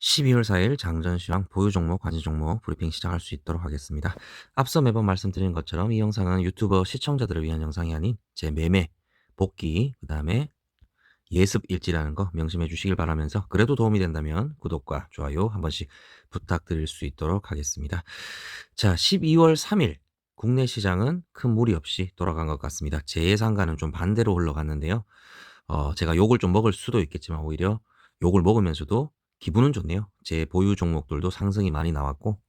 12월 4일 장전시황 보유 종목, 관심 종목 브리핑 시작할 수 있도록 하겠습니다. 앞서 매번 말씀드린 것처럼 이 영상은 유튜버 시청자들을 위한 영상이 아닌 제 매매, 복귀, 그 다음에 예습 일지라는 거 명심해 주시길 바라면서 그래도 도움이 된다면 구독과 좋아요 한 번씩 부탁드릴 수 있도록 하겠습니다. 자, 12월 3일 국내 시장은 큰 무리 없이 돌아간 것 같습니다. 제 예상과는 좀 반대로 흘러갔는데요. 제가 욕을 좀 먹을 수도 있겠지만 오히려 욕을 먹으면서도 기분은 좋네요. 제 보유 종목들도 상승이 많이 나왔고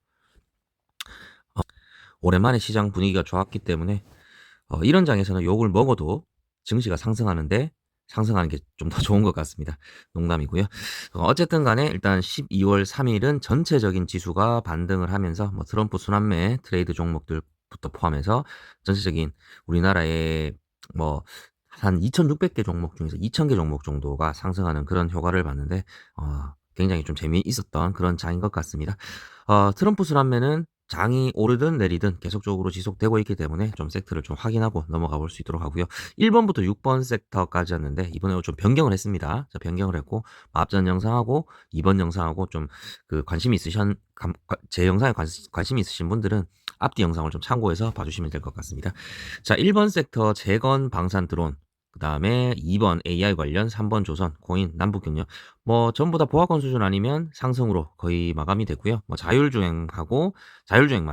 오랜만에 시장 분위기가 좋았기 때문에 이런 장에서는 욕을 먹어도 증시가 상승하는데 상승하는 게 좀 더 좋은 것 같습니다. 농담이고요. 어쨌든 간에 일단 12월 3일은 전체적인 지수가 반등을 하면서 뭐 트럼프 순환매 트레이드 종목들부터 포함해서 전체적인 우리나라의 뭐 한 2,600개 종목 중에서 2,000개 종목 정도가 상승하는 그런 효과를 봤는데 굉장히 좀 재미있었던 그런 장인 것 같습니다. 트럼프 순환매는 장이 오르든 내리든 계속적으로 지속되고 있기 때문에 좀 섹터를 좀 확인하고 넘어가 볼 수 있도록 하고요. 1번부터 6번 섹터까지였는데 이번에 좀 변경을 했습니다. 자, 변경을 했고 앞전 영상하고 이번 영상하고 좀 그 제 영상에 관심이 있으신 분들은 앞뒤 영상을 좀 참고해서 봐주시면 될 것 같습니다. 자, 1번 섹터 재건 방산 드론, 그 다음에 2번 AI 관련, 3번 조선, 공인, 남북경력 뭐 전부 다 보합권 수준 아니면 상승으로 거의 마감이 됐고요. 뭐 자율주행만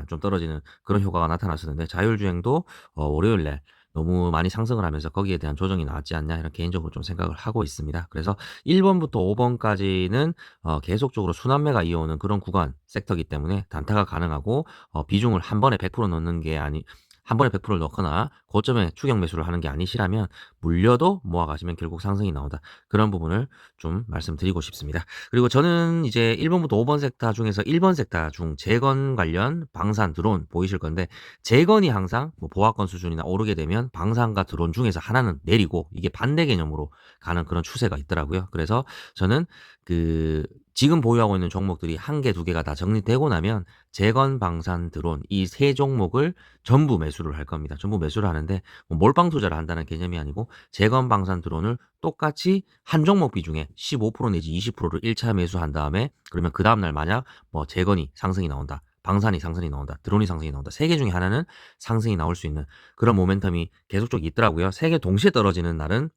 좀 떨어지는 그런 효과가 나타났었는데 자율주행도 월요일 날 너무 많이 상승을 하면서 거기에 대한 조정이 나왔지 않냐 이런 개인적으로 좀 생각을 하고 있습니다. 그래서 1번부터 5번까지는 계속적으로 순환매가 이어오는 그런 구간 섹터이기 때문에 단타가 가능하고 비중을 한 번에 100% 넣는 게 아니 한 번에 100%를 넣거나 고점에 추격 매수를 하는 게 아니시라면 물려도 모아가시면 결국 상승이 나온다. 그런 부분을 좀 말씀드리고 싶습니다. 그리고 저는 이제 1번부터 5번 섹터 중에서 1번 섹터 중 재건 관련 방산 드론 보이실 건데 재건이 항상 뭐 보합권 수준이나 오르게 되면 방산과 드론 중에서 하나는 내리고 이게 반대 개념으로 가는 그런 추세가 있더라고요. 그래서 저는 그 지금 보유하고 있는 종목들이 한 개, 두 개가 다 정리되고 나면 재건, 방산, 드론 이 세 종목을 전부 매수를 할 겁니다. 전부 매수를 하는데 뭐 몰빵 투자를 한다는 개념이 아니고 재건, 방산, 드론을 똑같이 한 종목 비중에 15% 내지 20%를 1차 매수한 다음에 그러면 그 다음날 만약 뭐 재건이 상승이 나온다. 방산이 상승이 나온다. 드론이 상승이 나온다. 세 개 중에 하나는 상승이 나올 수 있는 그런 모멘텀이 계속적으로 있더라고요. 세 개 동시에 떨어지는 날은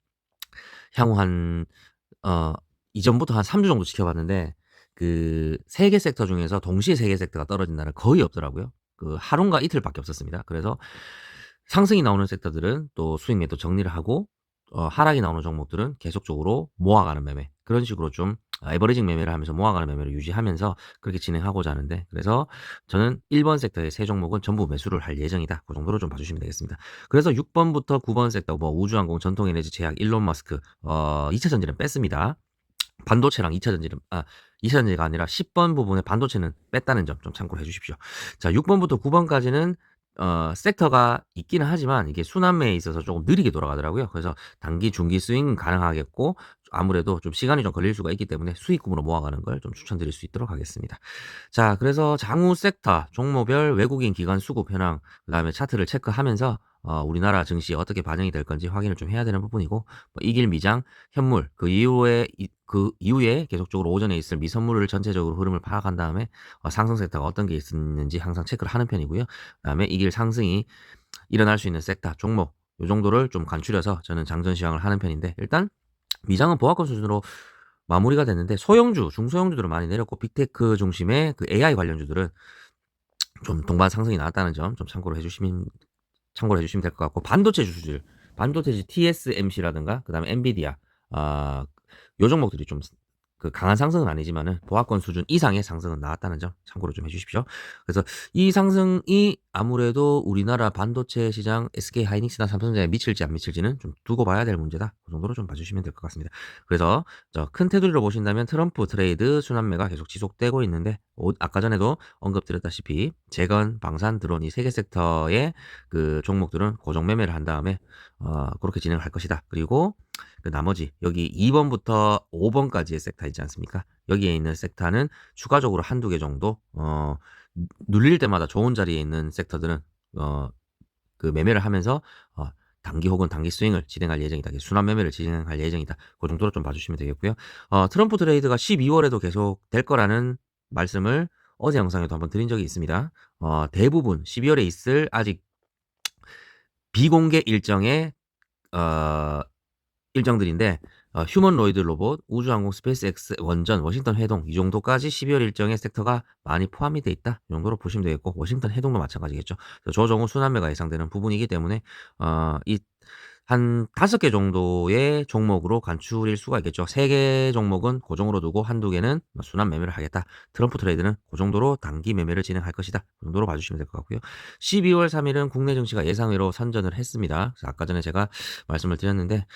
향후 어, 이전부터 한 3주 정도 지켜봤는데 그 세 개 섹터 중에서 동시에 세 개 섹터가 떨어진 날은 거의 없더라고요. 그 하루인가 이틀밖에 없었습니다. 그래서 상승이 나오는 섹터들은 또 수익 매도 정리를 하고 하락이 나오는 종목들은 계속적으로 모아가는 매매 그런 식으로 좀 에버리징 매매를 하면서 모아가는 매매를 유지하면서 그렇게 진행하고자 하는데 그래서 저는 1번 섹터의 세 종목은 전부 매수를 할 예정이다. 그 정도로 좀 봐주시면 되겠습니다. 그래서 6번부터 9번 섹터 뭐 우주항공, 전통에너지, 제약, 일론 머스크 2차 전지는 뺐습니다. 반도체랑 2차 전지는 2차 전지가 아니라 10번 부분에 반도체는 뺐다는 점 좀 참고를 해 주십시오. 자, 6번부터 9번까지는 섹터가 있기는 하지만 이게 순환매에 있어서 조금 느리게 돌아가더라고요. 그래서 단기, 중기 스윙 가능하겠고 아무래도 좀 시간이 좀 걸릴 수가 있기 때문에 수익금으로 모아가는 걸 좀 추천드릴 수 있도록 하겠습니다. 자, 그래서 장우 섹터 종목별 외국인 기관 수급 현황 그다음에 차트를 체크하면서 우리나라 증시에 어떻게 반영이 될 건지 확인을 좀 해야 되는 부분이고 뭐 이길 미장, 현물 그 이후에 계속적으로 오전에 있을 미선물을 전체적으로 흐름을 파악한 다음에 상승 섹터가 어떤 게 있었는지 항상 체크를 하는 편이고요. 그다음에 이길 상승이 일어날 수 있는 섹터 종목 요 정도를 좀 간추려서 저는 장전 시황을 하는 편인데 일단 미장은 보합권 수준으로 마무리가 됐는데 소형주, 중소형주들은 많이 내렸고 빅테크 중심의 그 AI 관련주들은 좀 동반 상승이 나왔다는 점 좀 참고를 해주시면 될 것 같고 반도체 주주들 반도체지 TSMC라든가 그다음에 엔비디아 요 종목들이 좀 그 강한 상승은 아니지만은 보합권 수준 이상의 상승은 나왔다는 점 참고로 좀 해주십시오. 그래서 이 상승이 아무래도 우리나라 반도체 시장 SK 하이닉스나 삼성전자에 미칠지 안 미칠지는 좀 두고 봐야 될 문제다. 그 정도로 좀 봐주시면 될 것 같습니다. 그래서 큰 테두리로 보신다면 트럼프 트레이드 순환매가 계속 지속되고 있는데 아까 전에도 언급드렸다시피 재건, 방산, 드론 이 세 개 섹터의 그 종목들은 고정 매매를 한 다음에 그렇게 진행을 할 것이다. 그리고 그 나머지 여기 2번부터 5번까지의 섹터 있지 않습니까? 여기에 있는 섹터는 추가적으로 한두 개 정도 눌릴 때마다 좋은 자리에 있는 섹터들은 그 매매를 하면서 단기 혹은 단기 스윙을 진행할 예정이다. 순환 매매를 진행할 예정이다. 그 정도로 좀 봐주시면 되겠고요. 트럼프 트레이드가 12월에도 계속 될 거라는 말씀을 어제 영상에도 한번 드린 적이 있습니다. 대부분 12월에 있을 아직 비공개 일정의 일정들인데 휴먼로이드 로봇, 우주항공 스페이스X 원전, 워싱턴 해동 이 정도까지 12월 일정의 섹터가 많이 포함이 돼 있다. 이 정도로 보시면 되겠고 워싱턴 해동도 마찬가지겠죠. 조정후 순환매가 예상되는 부분이기 때문에 이 한 5개 정도의 종목으로 간추릴 수가 있겠죠. 3개 종목은 고정으로 두고 한두 개는 순환 매매를 하겠다. 트럼프 트레이드는 그 정도로 단기 매매를 진행할 것이다. 그 정도로 봐주시면 될 것 같고요. 12월 3일은 국내 증시가 예상외로 선전을 했습니다. 아까 전에 제가 말씀을 드렸는데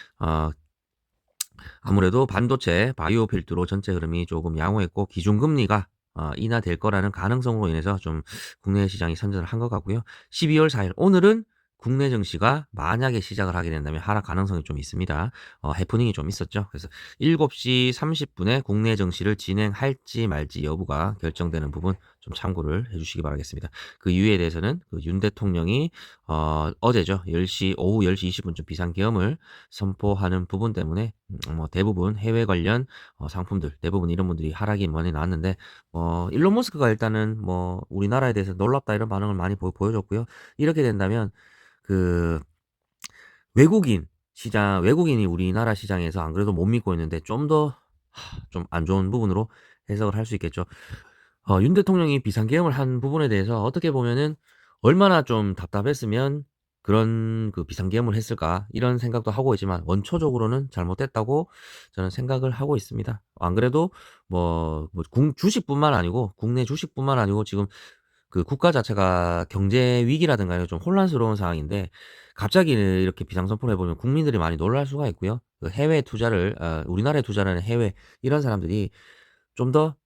아무래도 반도체, 바이오 필두로 전체 흐름이 조금 양호했고 기준금리가 인하될 거라는 가능성으로 인해서 좀 국내 시장이 선전을 한 것 같고요. 12월 4일 오늘은 국내 증시가 만약에 시작을 하게 된다면 하락 가능성이 좀 있습니다. 해프닝이 좀 있었죠. 그래서 7시 30분에 국내 증시를 진행할지 말지 여부가 결정되는 부분 좀 참고를 해주시기 바라겠습니다. 그 이유에 대해서는 그 윤 대통령이 어제죠. 오후 10시 20분쯤 비상계엄을 선포하는 부분 때문에 뭐 대부분 해외 관련 상품들 대부분 이런 분들이 하락이 많이 나왔는데 일론 머스크가 일단은 뭐 우리나라에 대해서 놀랍다 이런 반응을 많이 보여줬고요. 이렇게 된다면 그 외국인이 우리나라 시장에서 안 그래도 못 믿고 있는데 좀 더 좀 안 좋은 부분으로 해석을 할 수 있겠죠. 윤 대통령이 비상계엄을 한 부분에 대해서 어떻게 보면은 얼마나 좀 답답했으면 그런 그 비상계엄을 했을까 이런 생각도 하고 있지만 원초적으로는 잘못됐다고 저는 생각을 하고 있습니다. 안 그래도 주식뿐만 아니고 국내 주식뿐만 아니고 지금 그 국가 자체가 경제 위기라든가 좀 혼란스러운 상황인데 갑자기 이렇게 비상 선포를 해보면 국민들이 많이 놀랄 수가 있고요. 그 해외 투자를 우리나라에 투자하는 해외 이런 사람들이 좀 더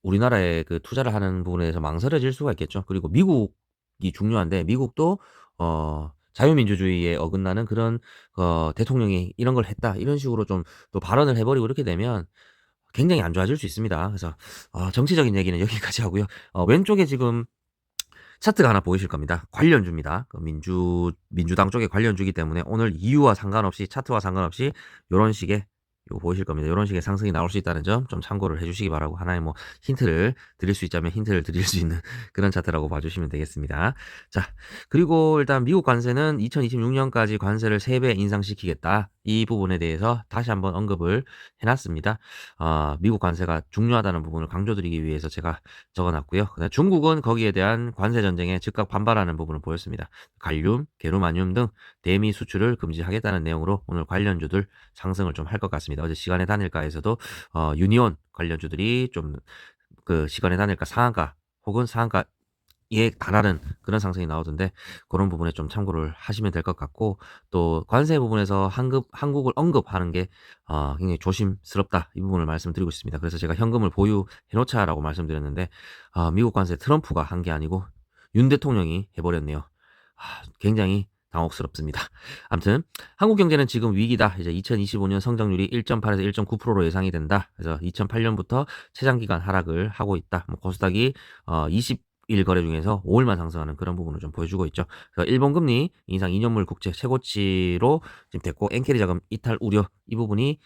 우리나라에 그 투자를 하는 부분에 대해서 망설여질 수가 있겠죠. 그리고 미국이 중요한데 미국도 자유민주주의에 어긋나는 그런 대통령이 이런 걸 했다 이런 식으로 좀 또 발언을 해버리고 이렇게 되면 굉장히 안 좋아질 수 있습니다. 그래서 정치적인 얘기는 여기까지 하고요. 왼쪽에 지금 차트가 하나 보이실 겁니다. 관련주입니다. 그 민주당 쪽의 관련주기 때문에 오늘 이유와 상관없이 차트와 상관없이 요런 식의 요거 보이실 겁니다. 요런 식의 상승이 나올 수 있다는 점 좀 참고를 해주시기 바라고 하나의 뭐 힌트를 드릴 수 있자면 힌트를 드릴 수 있는 그런 차트라고 봐주시면 되겠습니다. 자, 그리고 일단 미국 관세는 2026년까지 관세를 3배 인상시키겠다. 이 부분에 대해서 다시 한번 언급을 해놨습니다. 미국 관세가 중요하다는 부분을 강조드리기 위해서 제가 적어놨고요. 그다음에 중국은 거기에 대한 관세 전쟁에 즉각 반발하는 부분을 보였습니다. 갈륨, 게르마늄 등 대미 수출을 금지하겠다는 내용으로 오늘 관련주들 상승을 좀 할 것 같습니다. 어제 시간의 단일가에서도 유니온 관련주들이 좀 그 시간의 단일가 상한가 혹은 상한가 에 달하는 그런 상승이 나오던데 그런 부분에 좀 참고를 하시면 될 것 같고 또 관세 부분에서 한국을 언급하는 게 굉장히 조심스럽다 이 부분을 말씀드리고 있습니다. 그래서 제가 현금을 보유해 놓자라고 말씀드렸는데 미국 관세 트럼프가 한 게 아니고 윤 대통령이 해버렸네요. 굉장히 당혹스럽습니다. 아무튼 한국 경제는 지금 위기다. 이제 2025년 성장률이 1.8에서 1.9%로 예상이 된다. 그래서 2008년부터 최장기간 하락을 하고 있다. 코스닥이 20일 거래 중에서 5일만 상승하는 그런 부분을 좀 보여주고 있죠. 그래서 일본 금리 인상 2년물 국채 최고치로 지금 됐고 엔캐리 자금 이탈 우려 이 부분이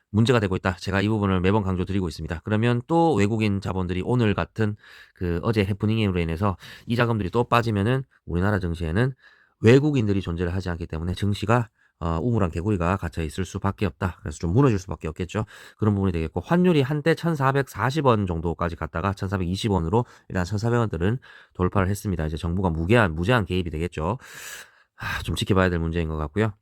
문제가 되고 있다. 제가 이 부분을 매번 강조드리고 있습니다. 그러면 또 외국인 자본들이 오늘 같은 그 어제 해프닝으로 인해서 이 자금들이 또 빠지면은 우리나라 증시에는 외국인들이 존재를 하지 않기 때문에 증시가 우물안 개구리가 갇혀 있을 수밖에 없다. 그래서 좀 무너질 수밖에 없겠죠. 그런 부분이 되겠고 환율이 한때 1,440원 정도까지 갔다가 1,420원으로 일단 1,400원들은 돌파를 했습니다. 이제 정부가 무제한 개입이 되겠죠. 좀 지켜봐야 될 문제인 것 같고요.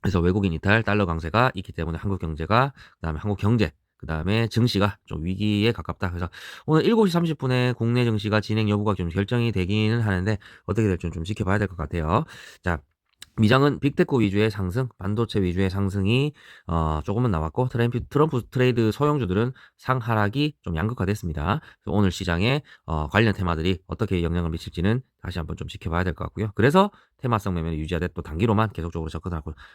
그래서 외국인 이탈, 달러 강세가 있기 때문에 한국 경제가 그다음에 한국 경제 그다음에 증시가 좀 위기에 가깝다. 그래서 오늘 7시 30분에 국내 증시가 진행 여부가 좀 결정이 되기는 하는데 어떻게 될지 좀 지켜봐야 될 것 같아요. 자, 미장은 빅테크 위주의 상승, 반도체 위주의 상승이 조금은 나왔고 트럼프 트레이드 소형주들은 상하락이 좀 양극화됐습니다. 오늘 시장에 관련 테마들이 어떻게 영향을 미칠지는 다시 한번 좀 지켜봐야 될 것 같고요. 그래서 테마성 매매를 유지하되 또 단기로만 계속적으로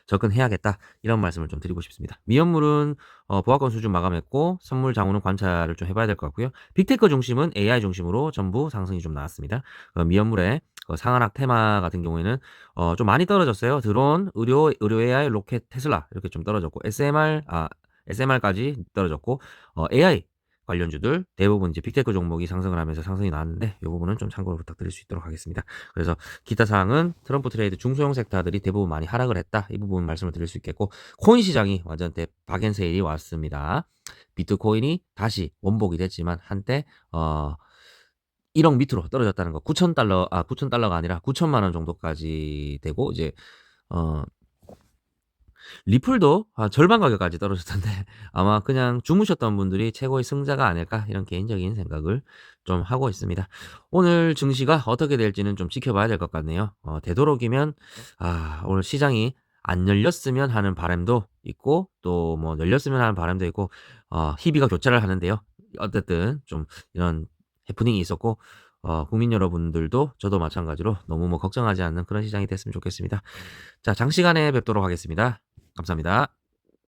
접근해야겠다 이런 말씀을 좀 드리고 싶습니다. 미연물은 보합권 수준 마감했고 선물 장우는 관찰을 좀 해봐야 될 것 같고요. 빅테크 중심은 AI 중심으로 전부 상승이 좀 나왔습니다. 미연물의 상한학 테마 같은 경우에는 좀 많이 떨어졌어요. 드론, 의료 AI, 로켓, 테슬라 이렇게 좀 떨어졌고 SMR까지 떨어졌고 AI 관련주들 대부분 이제 빅테크 종목이 상승을 하면서 상승이 나왔는데 이 부분은 좀 참고를 부탁드릴 수 있도록 하겠습니다. 그래서 기타 사항은 트럼프 트레이드 중소형 섹터들이 대부분 많이 하락을 했다. 이 부분 말씀을 드릴 수 있겠고 코인 시장이 완전 박앤세일이 왔습니다. 비트코인이 다시 원복이 됐지만 한때 1억 밑으로 떨어졌다는 거. 9,000달러, 9,000달러가 아니라 9천만 원 정도까지 되고, 이제, 어, 리플도 절반 가격까지 떨어졌던데, 아마 그냥 주무셨던 분들이 최고의 승자가 아닐까, 이런 개인적인 생각을 좀 하고 있습니다. 오늘 증시가 어떻게 될지는 좀 지켜봐야 될 것 같네요. 되도록이면, 오늘 시장이 안 열렸으면 하는 바람도 있고, 또 뭐 열렸으면 하는 바람도 있고, 희비가 교차를 하는데요. 어쨌든 좀 이런 해프닝이 있었고, 국민 여러분들도 저도 마찬가지로 너무 뭐 걱정하지 않는 그런 시장이 됐으면 좋겠습니다. 자, 장시간에 뵙도록 하겠습니다. 감사합니다.